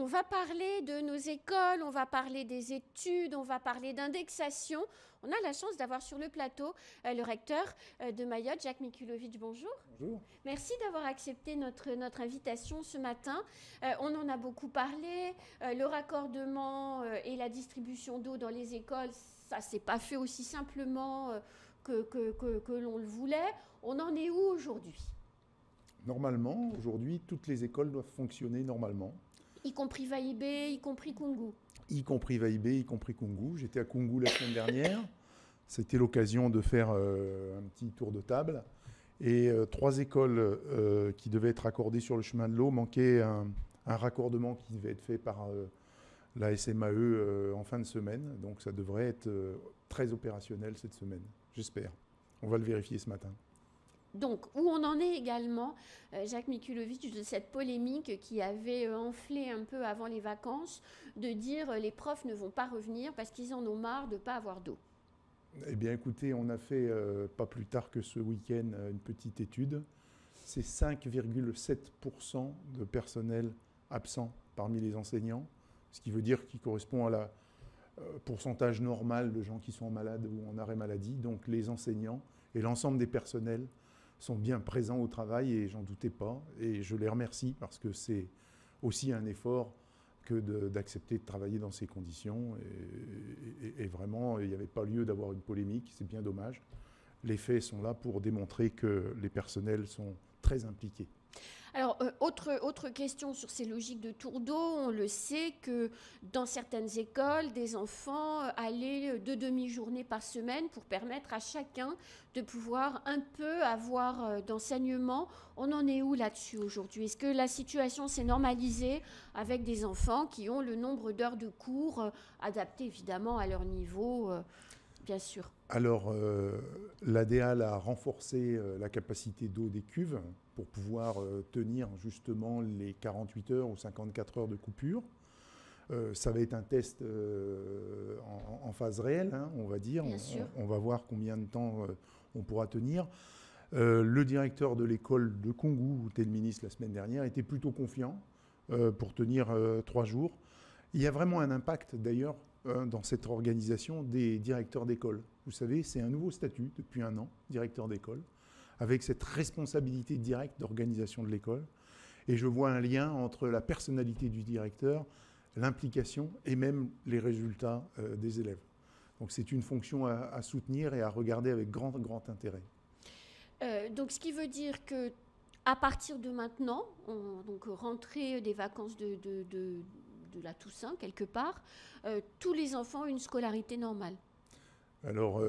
On va parler de nos écoles, on va parler des études, on va parler d'indexation. On a la chance d'avoir sur le plateau le recteur de Mayotte, Jacques Mikulovic. Bonjour. Bonjour. Merci d'avoir accepté notre invitation ce matin. On en a beaucoup parlé. Le raccordement et la distribution d'eau dans les écoles, ça ne s'est pas fait aussi simplement que l'on le voulait. On en est où aujourd'hui ? Normalement, aujourd'hui, toutes les écoles doivent fonctionner normalement. Y compris Vaïbé, y compris Koungou. Y compris Vaïbé, y compris Koungou. J'étais à Koungou la semaine dernière. C'était l'occasion de faire un petit tour de table. Et 3 écoles qui devaient être raccordées sur le chemin de l'eau manquaient un raccordement qui devait être fait par la SMAE en fin de semaine. Donc ça devrait être très opérationnel cette semaine, j'espère. On va le vérifier ce matin. Donc, où on en est également, Jacques Mikulovic, de cette polémique qui avait enflé un peu avant les vacances, de dire les profs ne vont pas revenir parce qu'ils en ont marre de ne pas avoir d'eau. Eh bien, écoutez, on a fait, pas plus tard que ce week-end, une petite étude. C'est 5,7% de personnel absent parmi les enseignants, ce qui veut dire qu'il correspond à la pourcentage normal de gens qui sont malades ou en arrêt maladie. Donc, les enseignants et l'ensemble des personnels sont bien présents au travail et j'en doutais pas. Et je les remercie parce que c'est aussi un effort que d'accepter de travailler dans ces conditions. Et vraiment, il n'y avait pas lieu d'avoir une polémique, c'est bien dommage. Les faits sont là pour démontrer que les personnels sont très impliqués. Alors, autre question sur ces logiques de tour d'eau, on le sait que dans certaines écoles, des enfants allaient 2 demi-journées par semaine pour permettre à chacun de pouvoir un peu avoir d'enseignement. On en est où là-dessus aujourd'hui ? Est-ce que la situation s'est normalisée avec des enfants qui ont le nombre d'heures de cours adapté évidemment à leur niveau bien sûr. Alors, l'ADEAL a renforcé la capacité d'eau des cuves pour pouvoir tenir justement les 48 heures ou 54 heures de coupure. Ça va être un test en phase réelle, hein, on va dire. On va voir combien de temps on pourra tenir. Le directeur de l'école de Koungou, où était le ministre la semaine dernière, était plutôt confiant pour tenir 3 jours. Il y a vraiment un impact d'ailleurs dans cette organisation des directeurs d'école. Vous savez, c'est un nouveau statut depuis 1 an, directeur d'école, avec cette responsabilité directe d'organisation de l'école. Et je vois un lien entre la personnalité du directeur, l'implication et même les résultats des élèves. Donc c'est une fonction à soutenir et à regarder avec grand intérêt. Donc ce qui veut dire que à partir de maintenant, donc rentrée des vacances de la Toussaint, quelque part, tous les enfants ont une scolarité normale. Alors,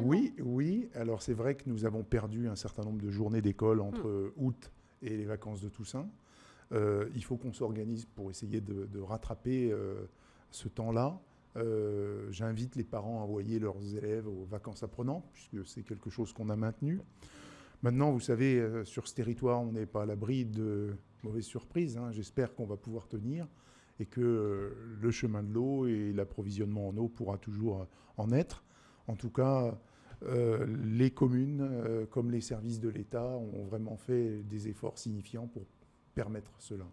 oui. Alors, c'est vrai que nous avons perdu un certain nombre de journées d'école entre août et les vacances de Toussaint. Il faut qu'on s'organise pour essayer de rattraper ce temps-là. J'invite les parents à envoyer leurs élèves aux vacances apprenantes, puisque c'est quelque chose qu'on a maintenu. Maintenant, vous savez, sur ce territoire, on n'est pas à l'abri de mauvaises surprises. Hein. J'espère qu'on va pouvoir tenir et que le chemin de l'eau et l'approvisionnement en eau pourra toujours en être. En tout cas, les communes, comme les services de l'État, ont vraiment fait des efforts signifiants pour permettre cela.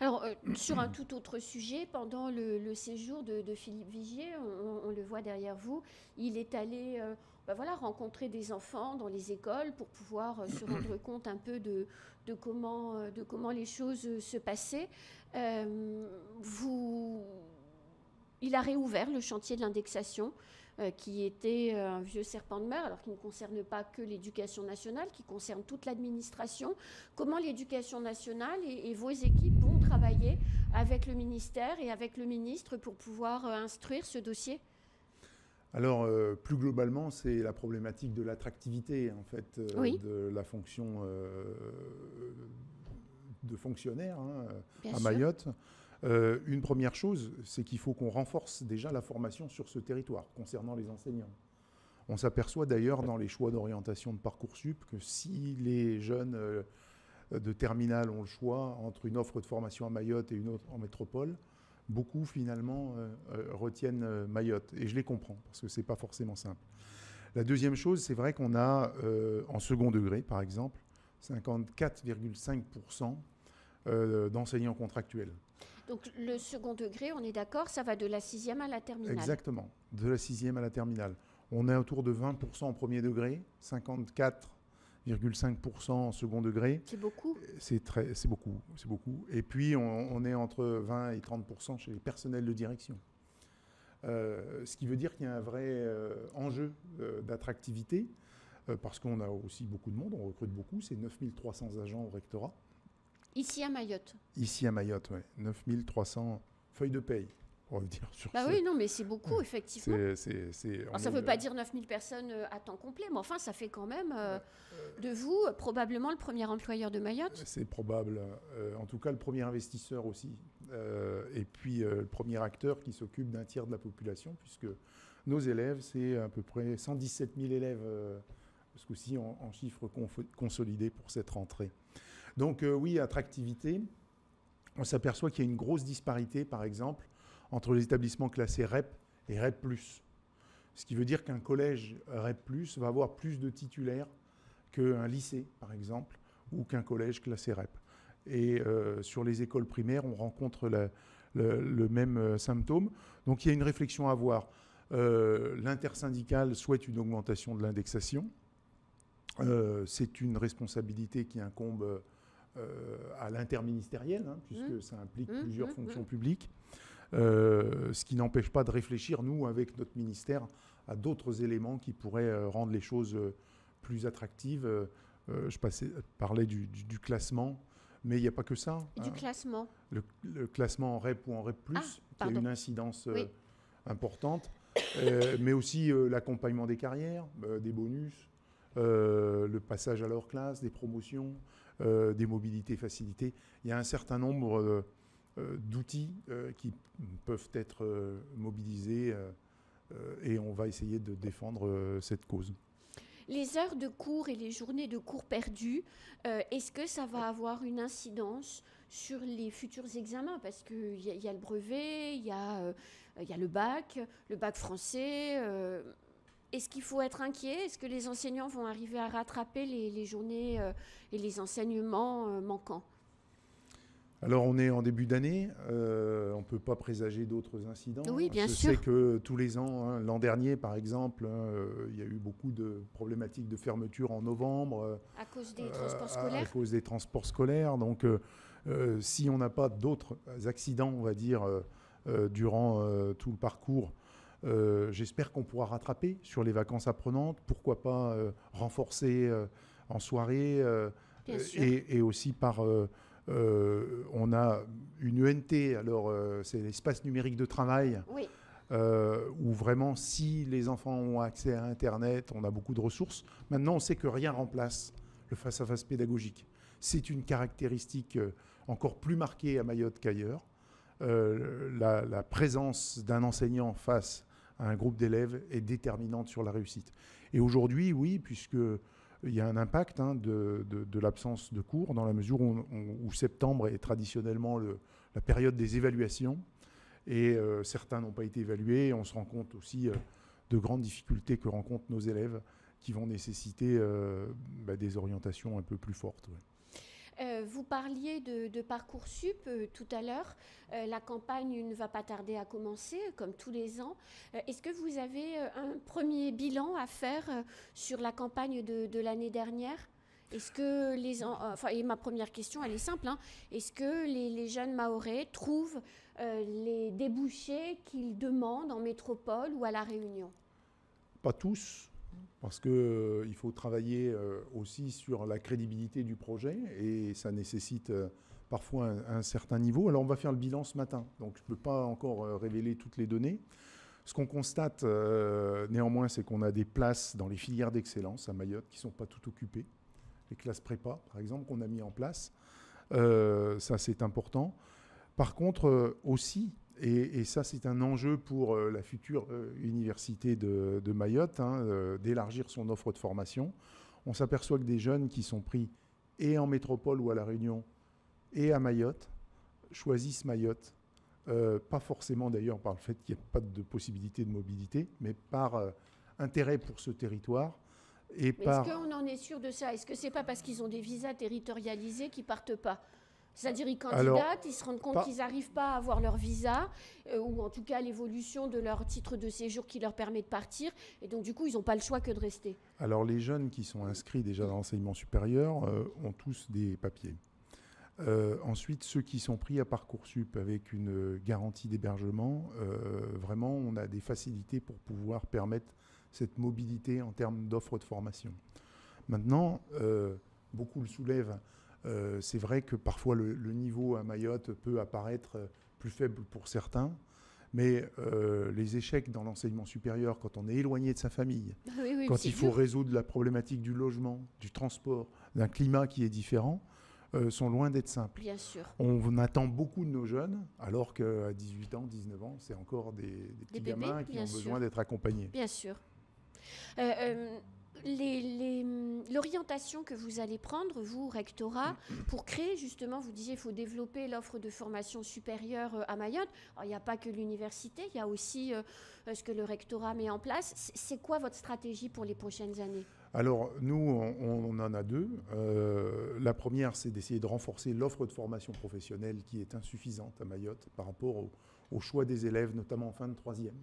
Alors, sur un tout autre sujet, pendant le séjour de Philippe Vigier, on le voit derrière vous, il est allé rencontrer des enfants dans les écoles pour pouvoir se rendre compte un peu de comment les choses se passaient. Il a réouvert le chantier de l'indexation, qui était un vieux serpent de mer, alors qui ne concerne pas que l'éducation nationale, qui concerne toute l'administration. Comment l'éducation nationale et vos équipes vont travailler avec le ministère et avec le ministre pour pouvoir instruire ce dossier ? Alors, plus globalement, c'est la problématique de l'attractivité, en fait, de la fonction de fonctionnaire à Mayotte. Une première chose, c'est qu'il faut qu'on renforce déjà la formation sur ce territoire concernant les enseignants. On s'aperçoit d'ailleurs dans les choix d'orientation de Parcoursup que si les jeunes de terminale ont le choix entre une offre de formation à Mayotte et une autre en métropole, beaucoup finalement retiennent Mayotte. Et je les comprends parce que ce n'est pas forcément simple. La deuxième chose, c'est vrai qu'on a en second degré, par exemple, 54,5% d'enseignants contractuels. Donc le second degré, on est d'accord, ça va de la 6e à la terminale. Exactement, de la 6e à la terminale. On est autour de 20% en premier degré, 54,5% en second degré. C'est beaucoup. C'est beaucoup. Et puis on est entre 20 et 30% chez les personnels de direction. Ce qui veut dire qu'il y a un vrai enjeu d'attractivité, parce qu'on a aussi beaucoup de monde, on recrute beaucoup, c'est 9300 agents au rectorat. Ici à Mayotte. Ici à Mayotte, oui. 9300 feuilles de paye, on va dire. Oui, non, mais c'est beaucoup, effectivement. Ça ne veut pas dire 9000 personnes à temps complet, mais enfin, ça fait quand même de vous probablement le premier employeur de Mayotte. C'est probable. En tout cas, le premier investisseur aussi. Et puis, le premier acteur qui s'occupe d'un tiers de la population, puisque nos élèves, c'est à peu près 117 000 élèves, ce coup-ci en chiffres consolidés pour cette rentrée. Donc oui, attractivité. On s'aperçoit qu'il y a une grosse disparité, par exemple, entre les établissements classés REP et REP+. Ce qui veut dire qu'un collège REP+, va avoir plus de titulaires qu'un lycée, par exemple, ou qu'un collège classé REP. Et sur les écoles primaires, on rencontre le même symptôme. Donc il y a une réflexion à avoir. L'intersyndicale souhaite une augmentation de l'indexation. C'est une responsabilité qui incombe à l'interministériel, puisque ça implique plusieurs fonctions publiques, ce qui n'empêche pas de réfléchir, nous, avec notre ministère, à d'autres éléments qui pourraient rendre les choses plus attractives. Je parlais du classement, mais il n'y a pas que ça. Du classement le classement en REP ou en REP+, qui a une incidence importante, mais aussi l'accompagnement des carrières, des bonus, le passage à leur classe, des promotions, des mobilités facilitées. Il y a un certain nombre d'outils qui peuvent être mobilisés et on va essayer de défendre cette cause. Les heures de cours et les journées de cours perdues, est-ce que ça va avoir une incidence sur les futurs examens? Parce qu'il y a le brevet, il y a le bac français. Est-ce qu'il faut être inquiet? Est-ce que les enseignants vont arriver à rattraper les journées et les enseignements manquants? Alors, on est en début d'année. On ne peut pas présager d'autres incidents. Oui, bien sûr. Je sais que tous les ans, l'an dernier, par exemple, il y a eu beaucoup de problématiques de fermeture en novembre. À cause des transports scolaires? À cause des transports scolaires. Donc, si on n'a pas d'autres accidents, on va dire, durant tout le parcours, j'espère qu'on pourra rattraper sur les vacances apprenantes. Pourquoi pas renforcer en soirée et aussi par... on a une ENT, alors c'est l'espace numérique de travail, où vraiment, si les enfants ont accès à Internet, on a beaucoup de ressources. Maintenant, on sait que rien remplace le face-à-face pédagogique. C'est une caractéristique encore plus marquée à Mayotte qu'ailleurs. La présence d'un enseignant face à un groupe d'élèves est déterminante sur la réussite. Et aujourd'hui, oui, puisqu'il y a un impact de l'absence de cours, dans la mesure où septembre est traditionnellement la période des évaluations, et certains n'ont pas été évalués. On se rend compte aussi de grandes difficultés que rencontrent nos élèves qui vont nécessiter des orientations un peu plus fortes. Ouais. Vous parliez de Parcoursup tout à l'heure. La campagne ne va pas tarder à commencer, comme tous les ans. Est-ce que vous avez un premier bilan à faire sur la campagne de l'année dernière? Est-ce que et ma première question, elle est simple, est-ce que les jeunes Mahorais trouvent les débouchés qu'ils demandent en métropole ou à La Réunion? Pas tous. Parce qu'il faut travailler aussi sur la crédibilité du projet et ça nécessite parfois un certain niveau. Alors on va faire le bilan ce matin, donc je ne peux pas encore révéler toutes les données. Ce qu'on constate néanmoins, c'est qu'on a des places dans les filières d'excellence à Mayotte qui ne sont pas toutes occupées. Les classes prépa, par exemple, qu'on a mis en place. Ça, c'est important. Par contre, aussi, et ça, c'est un enjeu pour la future université de Mayotte, d'élargir son offre de formation. On s'aperçoit que des jeunes qui sont pris et en métropole ou à La Réunion et à Mayotte choisissent Mayotte. Pas forcément d'ailleurs par le fait qu'il n'y a pas de possibilité de mobilité, mais par intérêt pour ce territoire. Mais est-ce qu'on en est sûr de ça? Est-ce que ce n'est pas parce qu'ils ont des visas territorialisés qu'ils ne partent pas? C'est-à-dire ils Alors, candidatent, ils se rendent compte qu'ils n'arrivent pas à avoir leur visa, ou en tout cas l'évolution de leur titre de séjour qui leur permet de partir, et donc du coup ils n'ont pas le choix que de rester. Alors les jeunes qui sont inscrits déjà dans l'enseignement supérieur ont tous des papiers. Ensuite, ceux qui sont pris à Parcoursup avec une garantie d'hébergement, vraiment on a des facilités pour pouvoir permettre cette mobilité en termes d'offres de formation. Maintenant, beaucoup le soulèvent. C'est vrai que parfois le niveau à Mayotte peut apparaître plus faible pour certains, mais les échecs dans l'enseignement supérieur, quand on est éloigné de sa famille, Oui, quand il faut dur. résoudre la problématique du logement, du transport, d'un climat qui est différent, sont loin d'être simples. Bien sûr. On attend beaucoup de nos jeunes, alors qu'à 18 ans, 19 ans, c'est encore des petits bébés, gamins qui bien ont sûr. besoin d'être accompagnés. Bien sûr. L'orientation que vous allez prendre, vous, rectorat, pour créer justement, vous disiez, il faut développer l'offre de formation supérieure à Mayotte. Alors, il n'y a pas que l'université, il y a aussi ce que le rectorat met en place. C'est quoi votre stratégie pour les prochaines années? Alors, nous, on en a deux. La première, c'est d'essayer de renforcer l'offre de formation professionnelle qui est insuffisante à Mayotte par rapport au choix des élèves, notamment en fin de troisième.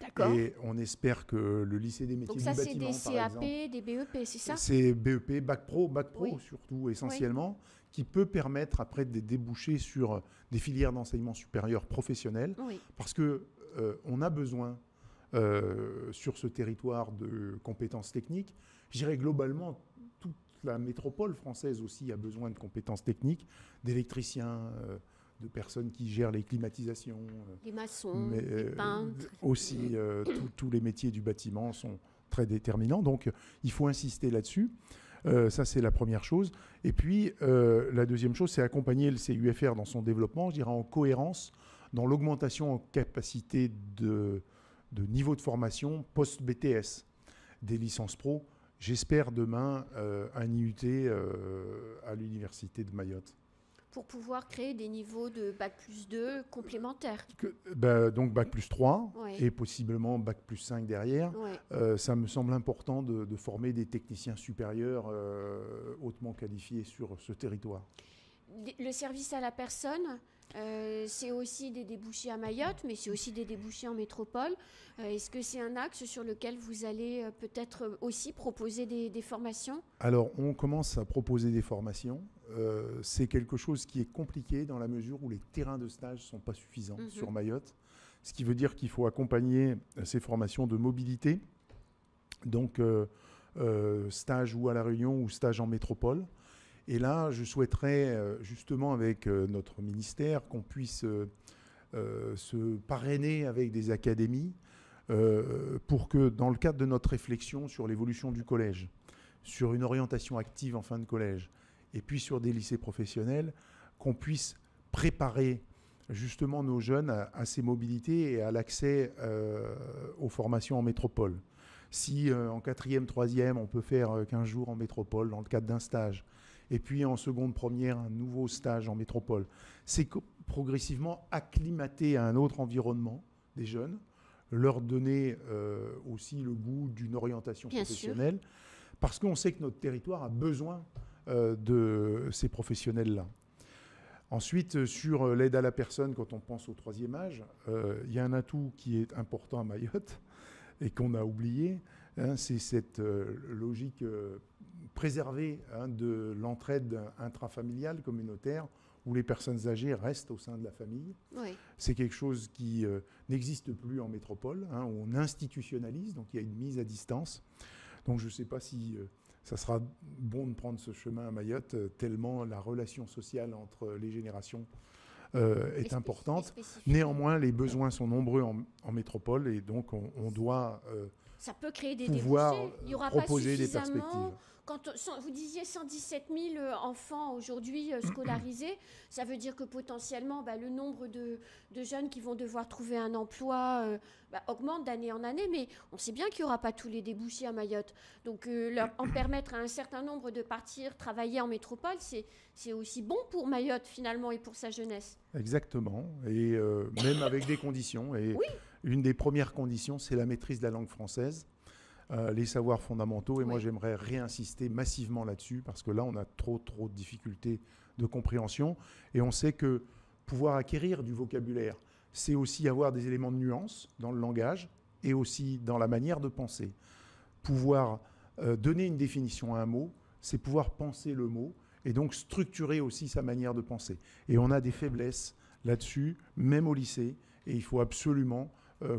D'accord. Et on espère que le lycée des métiers Donc ça, du c'est bâtiment, des par CAP, exemple, des BEP, c'est ça? c'est BEP, Bac Pro Oui. surtout essentiellement, qui peut permettre après de déboucher sur des filières d'enseignement supérieur professionnel, Oui. parce que on a besoin sur ce territoire de compétences techniques. Je dirais globalement, toute la métropole française aussi a besoin de compétences techniques, d'électriciens, de personnes qui gèrent les climatisations. Les maçons, les peintres. Aussi, tous les métiers du bâtiment sont très déterminants. Donc, il faut insister là-dessus. Ça, c'est la première chose. Et puis, la deuxième chose, c'est accompagner le CUFR dans son développement, je dirais en cohérence, dans l'augmentation en capacité de niveau de formation post-BTS, des licences pro. J'espère demain un IUT à l'Université de Mayotte. Pour pouvoir créer des niveaux de Bac+2 complémentaires. Donc Bac+3 Ouais. et possiblement Bac+5 derrière. Ouais. Ça me semble important de former des techniciens supérieurs hautement qualifiés sur ce territoire. Le service à la personne, c'est aussi des débouchés à Mayotte, mais c'est aussi des débouchés en métropole. Est-ce que c'est un axe sur lequel vous allez peut-être aussi proposer des formations? Alors, on commence à proposer des formations. C'est quelque chose qui est compliqué dans la mesure où les terrains de stage ne sont pas suffisants sur Mayotte. Ce qui veut dire qu'il faut accompagner ces formations de mobilité, donc stage ou à La Réunion ou stage en métropole. Et là, je souhaiterais justement avec notre ministère qu'on puisse se parrainer avec des académies pour que dans le cadre de notre réflexion sur l'évolution du collège, sur une orientation active en fin de collège, et puis sur des lycées professionnels, qu'on puisse préparer justement nos jeunes à ces mobilités et à l'accès aux formations en métropole. Si en 4e, 3e, on peut faire 15 jours en métropole dans le cadre d'un stage, et puis en seconde, première, un nouveau stage en métropole, c'est progressivement acclimater à un autre environnement des jeunes, leur donner aussi le goût d'une orientation professionnelle, parce qu'on sait que notre territoire a besoin de ces professionnels-là. Ensuite, sur l'aide à la personne, quand on pense au troisième âge, il y a un atout qui est important à Mayotte et qu'on a oublié, c'est cette logique préservée de l'entraide intrafamiliale communautaire où les personnes âgées restent au sein de la famille. Oui. C'est quelque chose qui n'existe plus en métropole, où on institutionnalise, donc il y a une mise à distance. Donc je ne sais pas si ça sera bon de prendre ce chemin à Mayotte, tellement la relation sociale entre les générations est importante. Néanmoins, les besoins sont nombreux en métropole et donc on doit ça peut créer des pouvoir débouchés. Il y aura proposer pas des perspectives. Vous disiez 117 000 enfants aujourd'hui scolarisés, ça veut dire que potentiellement le nombre de jeunes qui vont devoir trouver un emploi augmente d'année en année, mais on sait bien qu'il n'y aura pas tous les débouchés à Mayotte. Donc en permettre à un certain nombre de partir travailler en métropole, c'est aussi bon pour Mayotte finalement et pour sa jeunesse. Exactement, et même avec des conditions. Et une des premières conditions, c'est la maîtrise de la langue française. les savoirs fondamentaux. Et moi, Oui. j'aimerais réinsister massivement là-dessus parce que là, on a trop de difficultés de compréhension. Et on sait que pouvoir acquérir du vocabulaire, c'est aussi avoir des éléments de nuance dans le langage et aussi dans la manière de penser. Pouvoir donner une définition à un mot, c'est pouvoir penser le mot et donc structurer aussi sa manière de penser. Et on a des faiblesses là-dessus, même au lycée, et il faut absolument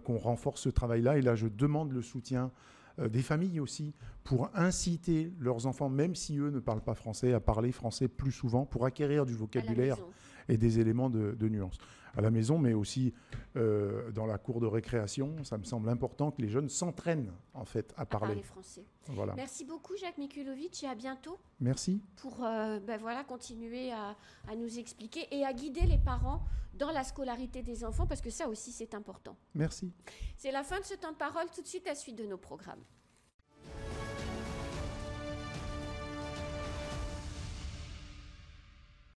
qu'on renforce ce travail-là. Et là, je demande le soutien des familles aussi pour inciter leurs enfants, même si eux ne parlent pas français, à parler français plus souvent pour acquérir du vocabulaire et des éléments de nuance. À la maison, mais aussi dans la cour de récréation, ça me semble important que les jeunes s'entraînent en fait à parler français. Voilà. Merci beaucoup Jacques Mikulovic et à bientôt. Merci. Pour continuer à nous expliquer et à guider les parents dans la scolarité des enfants parce que ça aussi c'est important. Merci. C'est la fin de ce temps de parole. Tout de suite, la suite de nos programmes.